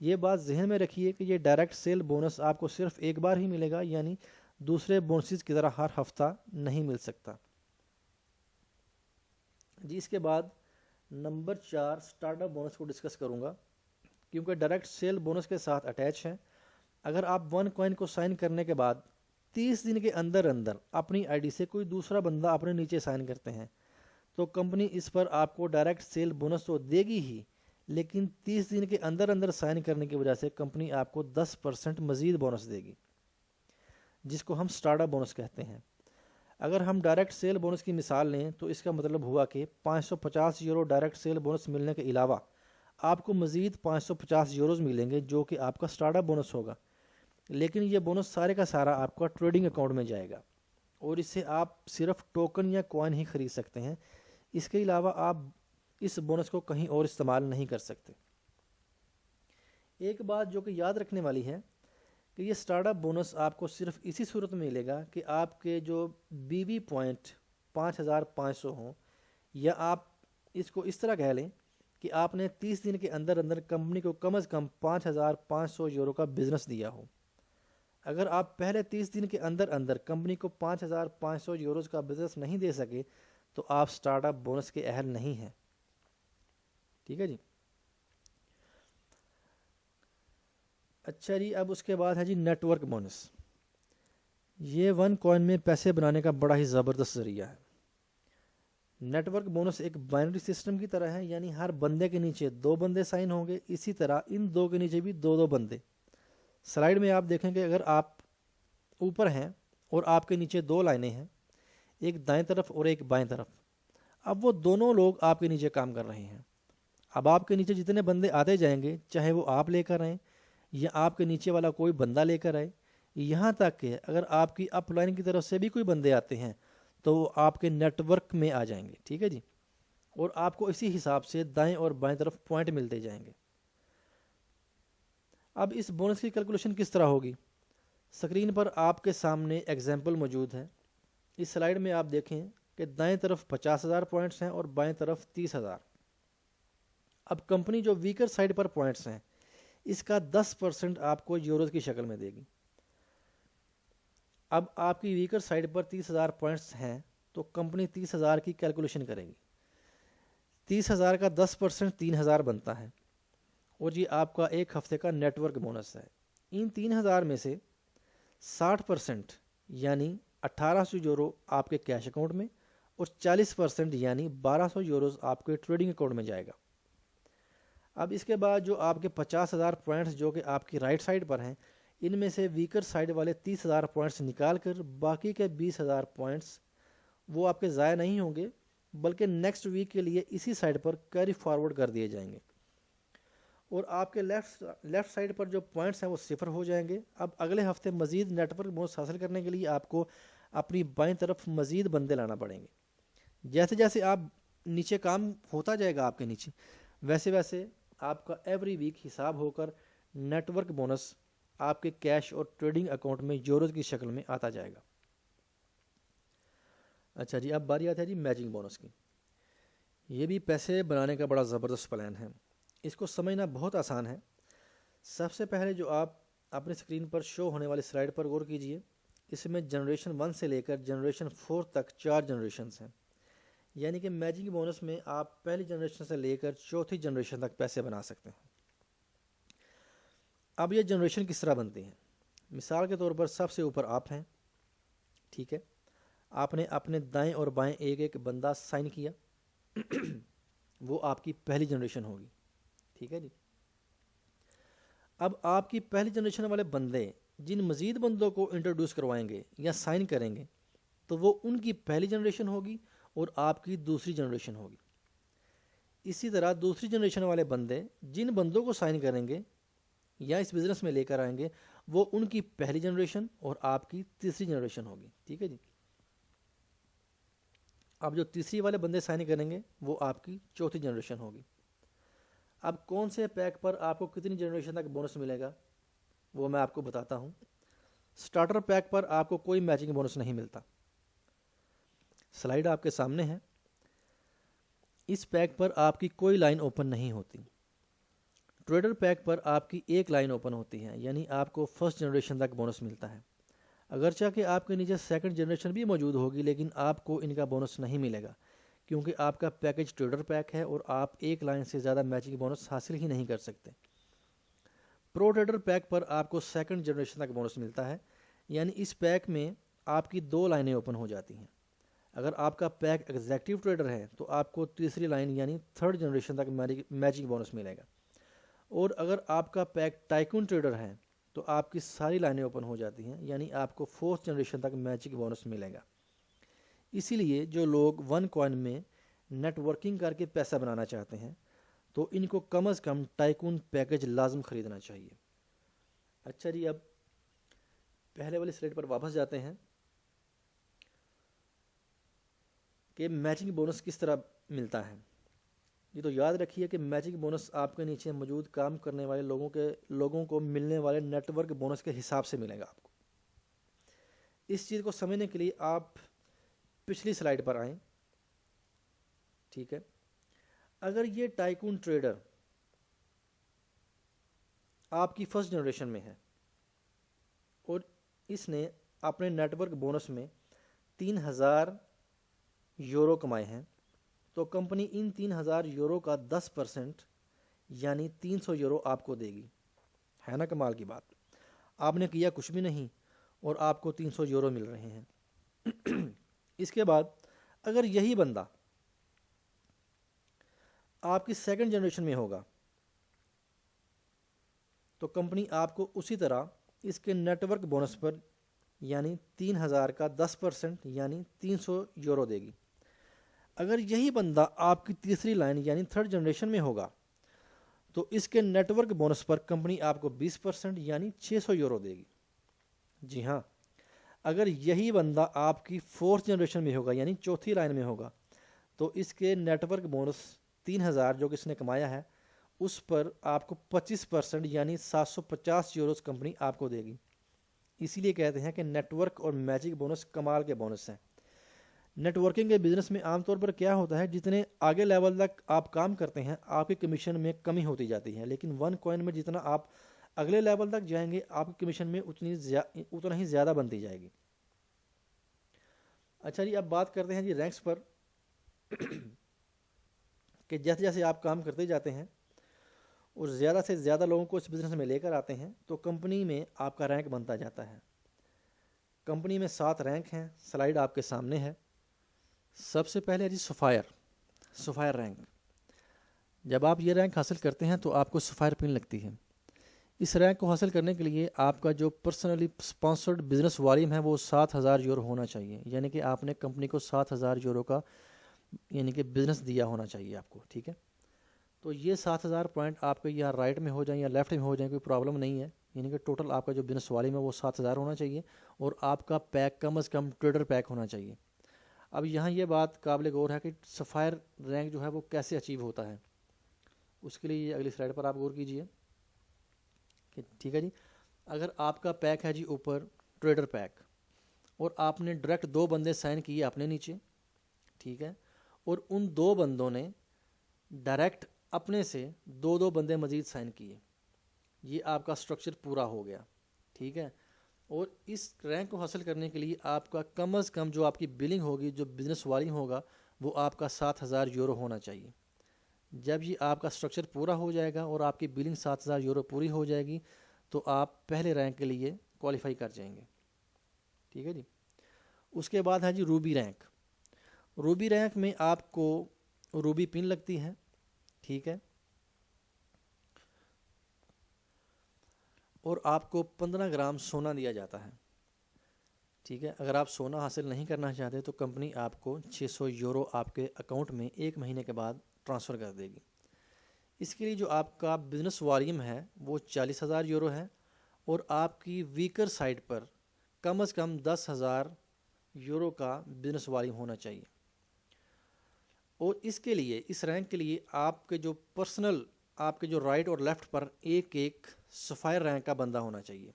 یہ بات ذہن میں رکھیے کہ یہ ڈائریکٹ سیل بونس آپ کو صرف ایک بار ہی ملے گا، یعنی دوسرے بونسز کی طرح ہر ہفتہ نہیں مل سکتا جی۔ اس کے بعد نمبر 4 سٹارٹ اپ بونس کو ڈسکس کروں گا، کیونکہ ڈائریکٹ سیل بونس کے ساتھ اٹیچ ہے۔ اگر آپ ون کوائن کو سائن کرنے کے بعد 30 دن کے اندر اپنی آئی ڈی سے کوئی دوسرا بندہ اپنے نیچے سائن کرتے ہیں تو کمپنی اس پر آپ کو ڈائریکٹ سیل بونس تو دے گی ہی، لیکن 30 دن کے اندر سائن کرنے کی وجہ سے کمپنی آپ کو 10% مزید بونس دے گی، جس کو ہم سٹارٹ اپ بونس کہتے ہیں۔ اگر ہم ڈائریکٹ سیل بونس کی مثال لیں تو اس کا مطلب ہوا کہ 550 یورو ڈائریکٹ سیل بونس ملنے کے علاوہ آپ کو مزید 550 یوروز ملیں گے جو کہ آپ کا سٹارٹ اپ بونس ہوگا، لیکن یہ بونس سارے کا سارا آپ کا ٹریڈنگ اکاؤنٹ میں جائے گا، اور اس سے آپ صرف ٹوکن یا کوائن ہی خرید سکتے ہیں۔ اس کے علاوہ آپ اس بونس کو کہیں اور استعمال نہیں کر سکتے۔ ایک بات جو کہ یاد رکھنے والی ہے کہ یہ سٹارٹ اپ بونس آپ کو صرف اسی صورت میں ملے گا کہ آپ کے جو بی وی پوائنٹ 5500 ہوں، یا آپ اس کو اس طرح کہہ لیں کہ آپ نے 30 دن کے اندر کمپنی کو کم از کم 5500 یورو کا بزنس دیا ہو۔ اگر آپ پہلے 30 دن کے اندر کمپنی کو 5500 یوروز کا بزنس نہیں دے سکے تو آپ سٹارٹ اپ بونس کے اہل نہیں ہیں، ٹھیک ہے جی۔ اچھا جی، اب اس کے بعد ہے جی نیٹ ورک بونس۔ یہ ون کوائن میں پیسے بنانے کا بڑا ہی زبردست ذریعہ ہے۔ نیٹ ورک بونس ایک بائنری سسٹم کی طرح ہے، یعنی ہر بندے کے نیچے 2 بندے سائن ہوں گے، اسی طرح ان 2 کے نیچے بھی 2 بندے سلائڈ میں آپ دیکھیں کہ اگر آپ اوپر ہیں اور آپ کے نیچے دو لائنیں ہیں، ایک دائیں طرف اور ایک بائیں طرف، اب وہ دونوں لوگ آپ کے نیچے کام کر رہے ہیں. اب آپ کے نیچے جتنے بندے آتے جائیں گے، چاہے وہ آپ لے کر آئیں یا آپ کے نیچے والا کوئی بندہ لے کر آئے، یہاں تک کہ اگر آپ کی اپ لائن کی طرف سے بھی کوئی بندے آتے ہیں تو وہ آپ کے نیٹ ورک میں آ جائیں گے. ٹھیک ہے جی، اور آپ کو اسی حساب سے دائیں اور بائیں طرف پوائنٹ ملتے جائیں گے. اب اس بونس کی کیلکولیشن کس طرح ہوگی؟ اسکرین پر آپ کے سامنے ایگزامپل موجود ہے. اس سلائیڈ میں آپ دیکھیں کہ دائیں طرف 50,000 پوائنٹس ہیں اور بائیں طرف 30,000. اب کمپنی جو ویکر سائڈ پر پوائنٹس ہیں اس کا 10% آپ کو یوروز کی شکل میں دے گی. اب آپ کی ویکر سائڈ پر 30,000 پوائنٹس ہیں تو کمپنی 30,000 کی کیلکولیشن کرے گی. 30,000 کا 10% 3,000 بنتا ہے، اور یہ آپ کا ایک ہفتے کا نیٹ ورک بونس ہے. ان 3,000 میں سے 60% یعنی 1,800 یورو آپ کے کیش اکاؤنٹ میں اور 40% یعنی 1,200 یوروز آپ کے ٹریڈنگ اکاؤنٹ میں جائے گا. اب اس کے بعد جو آپ کے 50,000 پوائنٹس جو کہ آپ کی رائٹ سائڈ پر ہیں، ان میں سے ویکر سائڈ والے 30,000 پوائنٹس نکال کر باقی کے 20,000 پوائنٹس وہ آپ کے ضائع نہیں ہوں گے، بلکہ نیکسٹ ویک کے لیے اسی سائڈ پر کیری فارورڈ کر دیے جائیں گے، اور آپ کے لیفٹ سائڈ پر جو پوائنٹس ہیں وہ صفر ہو جائیں گے. اب اگلے ہفتے مزید نیٹ ورک بونس حاصل کرنے کے لیے آپ کو اپنی بائیں طرف مزید بندے لانا پڑیں گے. جیسے جیسے آپ نیچے کام ہوتا جائے گا آپ کے نیچے، ویسے ویسے آپ کا ایوری ویک حساب ہو کر نیٹ ورک بونس آپ کے کیش اور ٹریڈنگ اکاؤنٹ میں یوروز کی شکل میں آتا جائے گا. اچھا جی، اب باری آتی ہے جی میچنگ بونس کی. یہ بھی پیسے بنانے کا بڑا زبردست پلان ہے. اس کو سمجھنا بہت آسان ہے. سب سے پہلے جو آپ اپنے اسکرین پر شو ہونے والی سلائڈ پر غور کیجئے، اس میں جنریشن 1 سے لے کر جنریشن 4 تک 4 جنریشنز ہیں. یعنی کہ میچنگ بونس میں آپ پہلی جنریشن سے لے کر چوتھی جنریشن تک پیسے بنا سکتے ہیں. اب یہ جنریشن کس طرح بنتی ہیں؟ مثال کے طور پر سب سے اوپر آپ ہیں. ٹھیک ہے، آپ نے اپنے دائیں اور بائیں ایک ایک بندہ سائن کیا، وہ آپ کی پہلی جنریشن ہوگی. ٹھیک ہے جی. اب آپ کی پہلی جنریشن والے بندے جن مزید بندوں کو انٹروڈیوس کروائیں گے یا سائن کریں گے تو وہ ان کی پہلی جنریشن ہوگی اور آپ کی دوسری جنریشن ہوگی. اسی طرح دوسری جنریشن والے بندے جن بندوں کو سائن کریں گے یا اس بزنس میں لے کر آئیں گے وہ ان کی پہلی جنریشن اور آپ کی تیسری جنریشن ہوگی. ٹھیک ہے جی. اب جو تیسری والے بندے سائن کریں گے وہ آپ کی چوتھی جنریشن ہوگی. اب کون سے پیک پر آپ کو کتنی جنریشن تک بونس ملے گا وہ میں آپ کو بتاتا ہوں. سٹارٹر پیک پر آپ کو کوئی میچنگ بونس نہیں ملتا. سلائیڈ آپ کے سامنے ہے. اس پیک پر آپ کی کوئی لائن اوپن نہیں ہوتی. ٹریڈر پیک پر آپ کی ایک لائن اوپن ہوتی ہے، یعنی آپ کو فرسٹ جنریشن تک بونس ملتا ہے. اگرچہ کہ آپ کے نیچے سیکنڈ جنریشن بھی موجود ہوگی، لیکن آپ کو ان کا بونس نہیں ملے گا کیونکہ آپ کا پیکج ٹریڈر پیک ہے اور آپ ایک لائن سے زیادہ میچنگ بونس حاصل ہی نہیں کر سکتے. پرو ٹریڈر پیک پر آپ کو سیکنڈ جنریشن تک بونس ملتا ہے، یعنی اس پیک میں آپ کی دو لائنیں اوپن ہو جاتی ہیں. اگر آپ کا پیک ایگزیکٹو ٹریڈر ہے تو آپ کو تیسری لائن یعنی تھرڈ جنریشن تک میچنگ بونس ملے گا، اور اگر آپ کا پیک ٹائکون ٹریڈر ہے تو آپ کی ساری لائنیں اوپن ہو جاتی ہیں، یعنی آپ کو فورتھ جنریشن تک میچنگ بونس ملے گا. اسی لیے جو لوگ ون کوائن میں نیٹ ورکنگ کر کے پیسہ بنانا چاہتے ہیں تو ان کو کم از کم ٹائکون پیکج لازم خریدنا چاہیے. اچھا جی، اب پہلے والی سلائڈ پر واپس جاتے ہیں کہ میچنگ بونس کس طرح ملتا ہے. یہ تو یاد رکھیے کہ میچنگ بونس آپ کے نیچے موجود کام کرنے والے لوگوں کو ملنے والے نیٹ ورک بونس کے حساب سے ملے گا آپ کو. اس چیز کو سمجھنے کے لیے آپ پچھلی سلائڈ پر آئیں. ٹھیک ہے، اگر یہ ٹائکون ٹریڈر آپ کی فرسٹ جنریشن میں ہے اور اس نے اپنے نیٹ ورک بونس میں 3,000 یورو کمائے ہیں تو کمپنی ان 3,000 یورو کا 10% یعنی 300 یورو آپ کو دے گی. ہے نا کمال کی بات؟ آپ نے کیا کچھ بھی نہیں اور آپ کو 300 یورو مل رہے ہیں. اس کے بعد اگر یہی بندہ آپ کی سیکنڈ جنریشن میں ہوگا تو کمپنی آپ کو اسی طرح اس کے نیٹ ورک بونس پر یعنی 3000 کا 10% یعنی 300 یورو دے گی۔ اگر یہی بندہ آپ کی تیسری لائن یعنی تھرڈ جنریشن میں ہوگا تو اس کے نیٹ ورک بونس پر کمپنی آپ کو 20% یعنی 600 یورو دے گی۔ جی ہاں، اگر یہی بندہ آپ کی فورتھ جنریشن میں ہوگا یعنی چوتھی لائن میں ہوگا تو اس کے نیٹ ورک بونس 3000 جو کہ اس نے کمایا ہے اس پر آپ کو 25% یعنی 750 یوروز کمپنی آپ کو دے گی۔ اسی لیے کہتے ہیں کہ نیٹ ورک اور میجک بونس کمال کے بونس ہیں۔ نیٹ ورکنگ کے بزنس میں عام طور پر کیا ہوتا ہے، جتنے آگے لیول تک آپ کام کرتے ہیں آپ کی کمیشن میں کمی ہوتی جاتی ہے، لیکن ون کوائن میں جتنا آپ اگلے لیول تک جائیں گے آپ کی کمیشن میں اتنا ہی زیادہ بنتی جائے گی۔ اچھا جی، اب بات کرتے ہیں جی رینکس پر کہ جیسے جیسے آپ کام کرتے جاتے ہیں اور زیادہ سے زیادہ لوگوں کو اس بزنس میں لے کر آتے ہیں تو کمپنی میں آپ کا رینک بنتا جاتا ہے۔ کمپنی میں 7 رینک ہیں، سلائیڈ آپ کے سامنے ہے۔ سب سے پہلے جی سفائر رینک۔ جب آپ یہ رینک حاصل کرتے ہیں تو آپ کو سفائر پن لگتی ہے۔ اس رینک کو حاصل کرنے کے لیے آپ کا جو پرسنلی سپانسرڈ بزنس والیوم ہے وہ 7000 یورو ہونا چاہیے، یعنی کہ آپ نے کمپنی کو 7000 یورو کا یعنی کہ بزنس دیا ہونا چاہیے آپ کو، ٹھیک ہے۔ تو یہ 7000 پوائنٹ آپ کے یا رائٹ میں ہو جائیں یا لیفٹ میں ہو جائیں کوئی پرابلم نہیں ہے، یعنی کہ ٹوٹل آپ کا جو بزنس والیوم ہے وہ 7000 ہونا چاہیے اور آپ کا پیک کم از کم ٹریڈر پیک ہونا چاہیے۔ اب یہاں یہ بات قابل غور ہے کہ سفائر رینک جو ہے وہ کیسے اچیو ہوتا ہے، اس کے لیے یہ اگلی سلائڈ پر آپ غور کیجئے کہ ٹھیک ہے جی۔ اگر آپ کا پیک ہے جی اوپر ٹریڈر پیک اور آپ نے ڈائریکٹ 2 بندے سائن کیے اپنے نیچے، ٹھیک ہے، اور ان 2 بندوں نے ڈائریکٹ اپنے سے 2 بندے مزید سائن کیے، یہ آپ کا سٹرکچر پورا ہو گیا، ٹھیک ہے۔ اور اس رینک کو حاصل کرنے کے لیے آپ کا کم از کم جو آپ کی بلنگ ہوگی، جو بزنس والیوم ہوگا وہ آپ کا 7000 یورو ہونا چاہیے۔ جب یہ آپ کا سٹرکچر پورا ہو جائے گا اور آپ کی بلنگ 7000 یورو پوری ہو جائے گی تو آپ پہلے رینک کے لیے کوالیفائی کر جائیں گے، ٹھیک ہے جی۔ اس کے بعد ہے جی روبی رینک۔ روبی رینک میں آپ کو روبی پن لگتی ہے، ٹھیک ہے، اور آپ کو 15 گرام سونا دیا جاتا ہے، ٹھیک ہے۔ اگر آپ سونا حاصل نہیں کرنا چاہتے تو کمپنی آپ کو 600 یورو آپ کے اکاؤنٹ میں 1 مہینے کے بعد ٹرانسفر کر دے گی۔ اس کے لیے جو آپ کا بزنس والیوم ہے وہ 40,000 یورو ہے اور آپ کی ویکر سائٹ پر کم از کم 10,000 یورو کا بزنس والیوم ہونا چاہیے۔ اور اس کے لیے اس رینک کے لیے آپ کے جو پرسنل آپ کے جو رائٹ اور لیفٹ پر ایک سفائر رینک کا بندہ ہونا چاہیے۔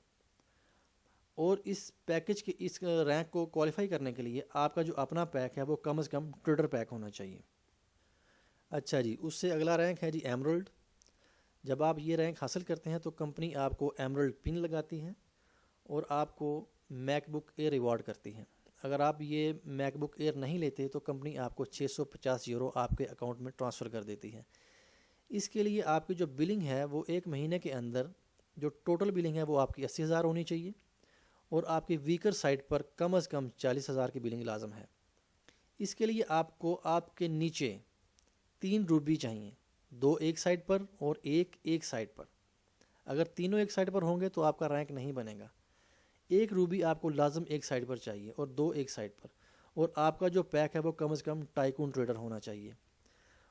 اور اس پیکج کے اس رینک کو کوالیفائی کرنے کے لیے آپ کا جو اپنا پیک ہے وہ کم از کم ٹریڈر پیک ہونا چاہیے۔ اچھا جی، اس سے اگلا رینک ہے جی ایمرلڈ۔ جب آپ یہ رینک حاصل کرتے ہیں تو کمپنی آپ کو ایمرلڈ پن لگاتی ہے اور آپ کو میک بک ایئر ریوارڈ کرتی ہے۔ اگر آپ یہ میک بک ایئر نہیں لیتے تو کمپنی آپ کو 650 یورو آپ کے اکاؤنٹ میں ٹرانسفر کر دیتی ہے۔ اس کے لیے آپ کی جو بلنگ ہے وہ 1 مہینے کے اندر جو ٹوٹل بلنگ ہے وہ آپ کی 80,000 ہونی چاہیے اور آپ کی ویکر سائٹ پر کم از کم 40,000 کی بلنگ لازم ہے۔ اس کے لیے آپ کو آپ کے نیچے 3 روبی چاہیے، 2 ایک سائڈ پر اور ایک سائڈ پر۔ اگر تینوں ایک سائڈ پر ہوں گے تو آپ کا رینک نہیں بنے گا۔ 1 روبی آپ کو لازم ایک سائڈ پر چاہیے اور 2 ایک سائڈ پر، اور آپ کا جو پیک ہے وہ کم از کم ٹائکون ٹریڈر ہونا چاہیے۔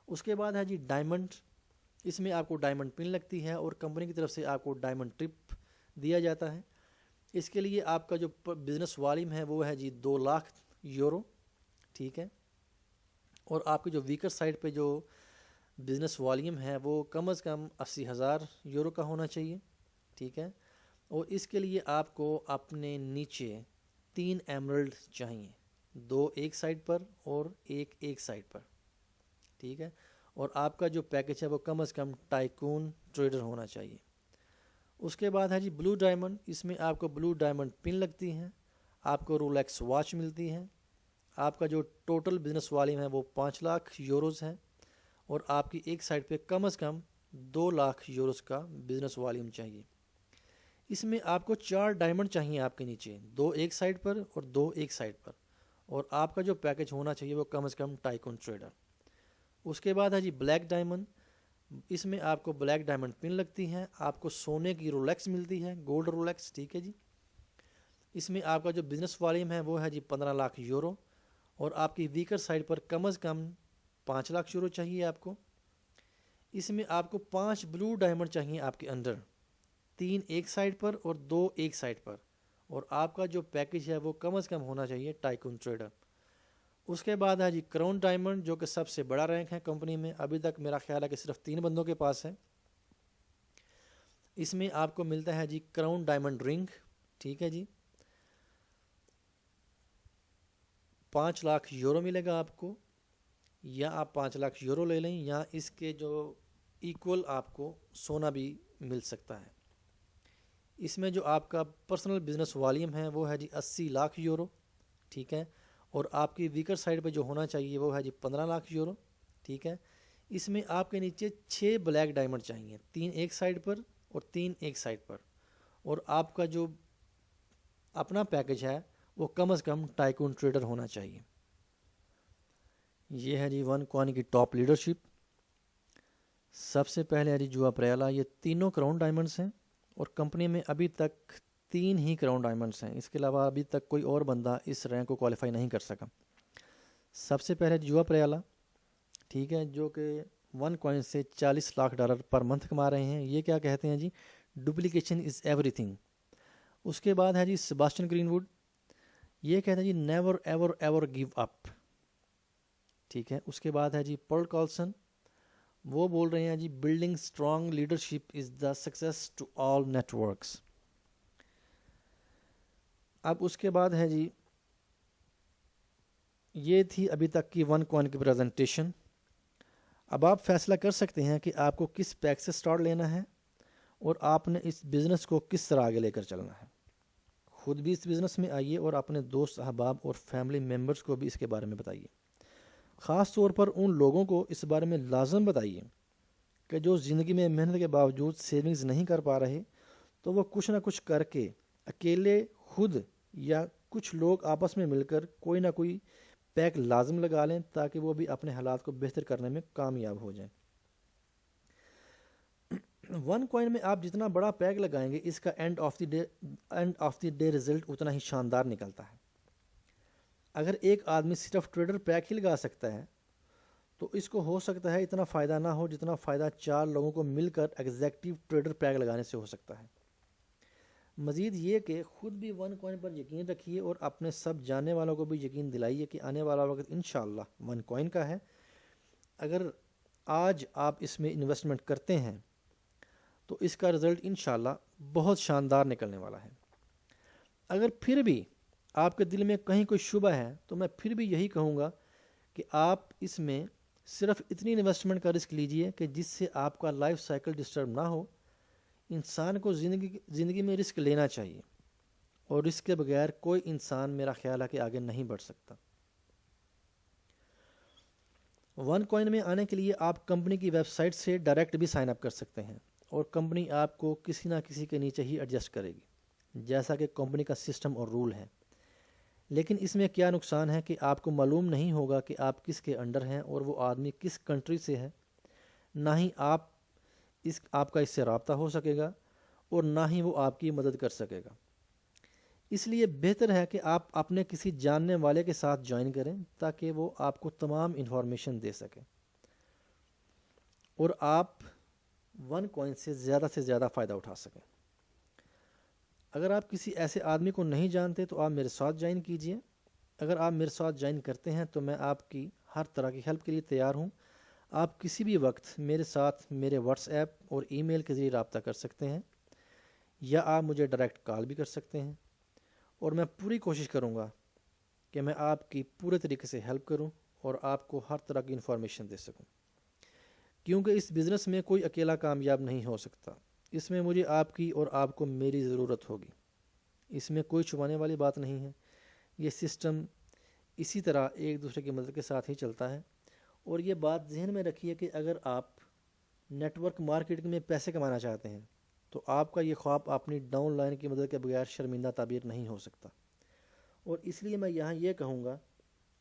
اس کے بعد ہے جی ڈائمنڈ۔ اس میں آپ کو ڈائمنڈ پن لگتی ہے اور کمپنی کی طرف سے آپ کو ڈائمنڈ ٹرپ دیا جاتا ہے۔ اس کے لیے آپ کا جو بزنس والیوم ہے وہ ہے جی 2 لاکھ یورو، ٹھیک ہے، اور آپ کی جو ویکر سائٹ پہ جو بزنس والیوم ہے وہ کم از کم 80,000 یورو کا ہونا چاہیے، ٹھیک ہے۔ اور اس کے لیے آپ کو اپنے نیچے 3 ایمرلڈ چاہیے، 2 ایک سائڈ پر اور ایک سائڈ پر، ٹھیک ہے۔ اور آپ کا جو پیکج ہے وہ کم از کم ٹائکون ٹریڈر ہونا چاہیے۔ اس کے بعد ہے جی بلو ڈائمنڈ۔ اس میں آپ کو بلو ڈائمنڈ پن لگتی ہیں، آپ کو رولیکس واچ ملتی ہے، آپ کا جو ٹوٹل بزنس والیوم ہے وہ 5 لاکھ یوروز ہے اور آپ کی ایک سائڈ پہ کم از کم 2 لاکھ یوروز کا بزنس والیوم چاہیے۔ اس میں آپ کو 4 ڈائمنڈ چاہیے آپ کے نیچے، 2 ایک سائڈ پر اور 2 ایک سائڈ پر، اور آپ کا جو پیکج ہونا چاہیے وہ کم از کم ٹائکون ٹریڈر۔ اس کے بعد ہے جی بلیک ڈائمنڈ۔ اس میں آپ کو بلیک ڈائمنڈ پن لگتی ہیں، آپ کو سونے کی رولیکس ملتی ہے، گولڈ رولیکس، ٹھیک ہے جی۔ اس میں آپ کا جو بزنس والیوم ہے وہ ہے جی 15 لاکھ یورو، اور آپ کی ویکر سائڈ پر کم از کم 5 لاکھ یورو چاہیے آپ کو۔ اس میں آپ کو 5 بلو ڈائمنڈ چاہیے آپ کے اندر، 3 ایک سائڈ پر اور 2 ایک سائڈ پر، اور آپ کا جو پیکج ہے وہ کم از کم ہونا چاہیے ٹائکون ٹریڈر۔ اس کے بعد ہے جی کراؤن ڈائمنڈ، جو کہ سب سے بڑا رینک ہے کمپنی میں، ابھی تک میرا خیال ہے کہ صرف 3 بندوں کے پاس ہے۔ اس میں آپ کو ملتا ہے جی کراؤن ڈائمنڈ رنگ، ٹھیک ہے جی، 5 لاکھ یورو ملے گا آپ کو، یا آپ 5 لاکھ یورو لے لیں، یا اس کے جو ایکول آپ کو سونا بھی مل سکتا ہے۔ اس میں جو آپ کا پرسنل بزنس والیوم ہے وہ ہے جی 80 لاکھ یورو، ٹھیک ہے، اور آپ کی ویکر سائڈ پہ جو ہونا چاہیے وہ ہے جی 15 لاکھ یورو، ٹھیک ہے۔ اس میں آپ کے نیچے 6 بلیک ڈائمنڈ چاہیے، 3 ایک سائڈ پر اور 3 ایک سائڈ پر، اور آپ کا جو اپنا پیکج ہے وہ کم از کم ٹائکون ٹریڈر ہونا چاہیے۔ یہ ہے جی ون کوائن کی ٹاپ لیڈرشپ۔ سب سے پہلے ہے جی جوا پریالا، یہ تینوں کراؤن ڈائمنڈس ہیں، اور کمپنی میں ابھی تک 3 ہی کراؤن ڈائمنڈس ہیں، اس کے علاوہ ابھی تک کوئی اور بندہ اس رینک کو کوالیفائی نہیں کر سکا۔ سب سے پہلے جوا پریالا، ٹھیک ہے، جو کہ 1 کوائن سے $40 لاکھ پر منتھ کما رہے ہیں۔ یہ کیا کہتے ہیں جی؟ Duplication is everything. اس کے بعد ہے جی سیباسٹین گرین ووڈ، یہ کہتے ہیں جی never ever ever give up, ٹھیک ہے۔ اس کے بعد ہے جی پرل کالسن، وہ بول رہے ہیں جی building strong leadership is the success to all networks. اب اس کے بعد ہے جی، یہ تھی ابھی تک کی 1 کوائن کی پریزنٹیشن۔ اب آپ فیصلہ کر سکتے ہیں کہ آپ کو کس پیک سے سٹارٹ لینا ہے، اور آپ نے اس بزنس کو کس طرح آگے لے کر چلنا ہے۔ خود بھی اس بزنس میں آئیے اور اپنے دوست احباب اور فیملی ممبرس کو بھی اس کے بارے میں بتائیے۔ خاص طور پر ان لوگوں کو اس بارے میں لازم بتائیے کہ جو زندگی میں محنت کے باوجود سیونگز نہیں کر پا رہے، تو وہ کچھ نہ کچھ کر کے اکیلے خود یا کچھ لوگ آپس میں مل کر کوئی نہ کوئی پیک لازم لگا لیں، تاکہ وہ بھی اپنے حالات کو بہتر کرنے میں کامیاب ہو جائیں۔ 1 کوائن میں آپ جتنا بڑا پیک لگائیں گے، اس کا and of the day result اتنا ہی شاندار نکلتا ہے۔ اگر ایک آدمی صرف ٹریڈر پیک ہی لگا سکتا ہے، تو اس کو ہو سکتا ہے اتنا فائدہ نہ ہو جتنا فائدہ 4 لوگوں کو مل کر ایگزیکٹو ٹریڈر پیک لگانے سے ہو سکتا ہے۔ مزید یہ کہ خود بھی 1 کوائن پر یقین رکھیے، اور اپنے سب جاننے والوں کو بھی یقین دلائیے کہ آنے والا وقت انشاءاللہ 1 کوائن کا ہے۔ اگر آج آپ اس میں انویسٹمنٹ کرتے ہیں تو اس کا رزلٹ انشاءاللہ بہت شاندار نکلنے والا ہے۔ اگر پھر بھی آپ کے دل میں کہیں کوئی شبہ ہے، تو میں پھر بھی یہی کہوں گا کہ آپ اس میں صرف اتنی انویسٹمنٹ کا رسک لیجئے کہ جس سے آپ کا لائف سائیکل ڈسٹرب نہ ہو۔ انسان کو زندگی میں رسک لینا چاہیے، اور رسک کے بغیر کوئی انسان میرا خیال ہے کہ آگے نہیں بڑھ سکتا۔ 1 کوائن میں آنے کے لیے آپ کمپنی کی ویب سائٹ سے ڈائریکٹ بھی سائن اپ کر سکتے ہیں، اور کمپنی آپ کو کسی نہ کسی کے نیچے ہی ایڈجسٹ کرے گی، جیسا کہ کمپنی کا سسٹم اور رول ہے۔ لیکن اس میں کیا نقصان ہے کہ آپ کو معلوم نہیں ہوگا کہ آپ کس کے انڈر ہیں، اور وہ آدمی کس کنٹری سے ہے، نہ ہی آپ کا اس سے رابطہ ہو سکے گا، اور نہ ہی وہ آپ کی مدد کر سکے گا۔ اس لیے بہتر ہے کہ آپ اپنے کسی جاننے والے کے ساتھ جوائن کریں، تاکہ وہ آپ کو تمام انفارمیشن دے سکے، اور آپ 1 کوائن سے زیادہ فائدہ اٹھا سکیں۔ اگر آپ کسی ایسے آدمی کو نہیں جانتے تو آپ میرے ساتھ جوائن کیجئے۔ اگر آپ میرے ساتھ جوائن کرتے ہیں تو میں آپ کی ہر طرح کی ہیلپ کے لیے تیار ہوں۔ آپ کسی بھی وقت میرے ساتھ میرے واٹس ایپ اور ای میل کے ذریعے رابطہ کر سکتے ہیں، یا آپ مجھے ڈائریکٹ کال بھی کر سکتے ہیں، اور میں پوری کوشش کروں گا کہ میں آپ کی پورے طریقے سے ہیلپ کروں اور آپ کو ہر طرح کی انفارمیشن دے سکوں، کیونکہ اس بزنس میں کوئی اکیلا کامیاب نہیں ہو سکتا۔ اس میں مجھے آپ کی اور آپ کو میری ضرورت ہوگی۔ اس میں کوئی چھپانے والی بات نہیں ہے، یہ سسٹم اسی طرح ایک دوسرے کی مدد کے ساتھ ہی چلتا ہے۔ اور یہ بات ذہن میں رکھیے کہ اگر آپ نیٹ ورک مارکیٹنگ میں پیسے کمانا چاہتے ہیں، تو آپ کا یہ خواب اپنی ڈاؤن لائن کی مدد کے بغیر شرمندہ تعبیر نہیں ہو سکتا۔ اور اس لیے میں یہاں یہ کہوں گا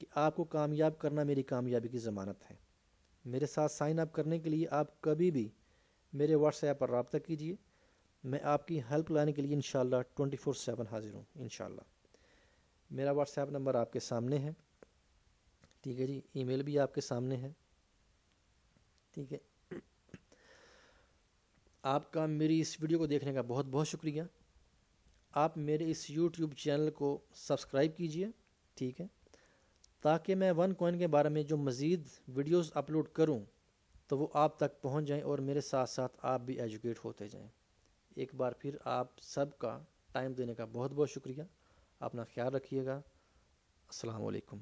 کہ آپ کو کامیاب کرنا میری کامیابی کی ضمانت ہے۔ میرے ساتھ سائن اپ کرنے کے لیے آپ کبھی بھی میرے واٹس ایپ پر رابطہ کیجیے، میں آپ کی ہیلپ لانے کے لیے انشاءاللہ 24/7 حاضر ہوں انشاءاللہ۔ میرا واٹس ایپ نمبر آپ کے سامنے ہے، ٹھیک ہے جی، ای میل بھی آپ کے سامنے ہے، ٹھیک ہے۔ آپ کا میری اس ویڈیو کو دیکھنے کا بہت بہت شکریہ۔ آپ میرے اس یوٹیوب چینل کو سبسکرائب کیجئے، ٹھیک ہے، تاکہ میں ون کوائن کے بارے میں جو مزید ویڈیوز اپلوڈ کروں تو وہ آپ تک پہنچ جائیں اور میرے ساتھ ساتھ آپ بھی ایجوکیٹ ہوتے جائیں۔ ایک بار پھر آپ سب کا ٹائم دینے کا بہت بہت شکریہ۔ اپنا خیال رکھیے گا۔ السلام علیکم۔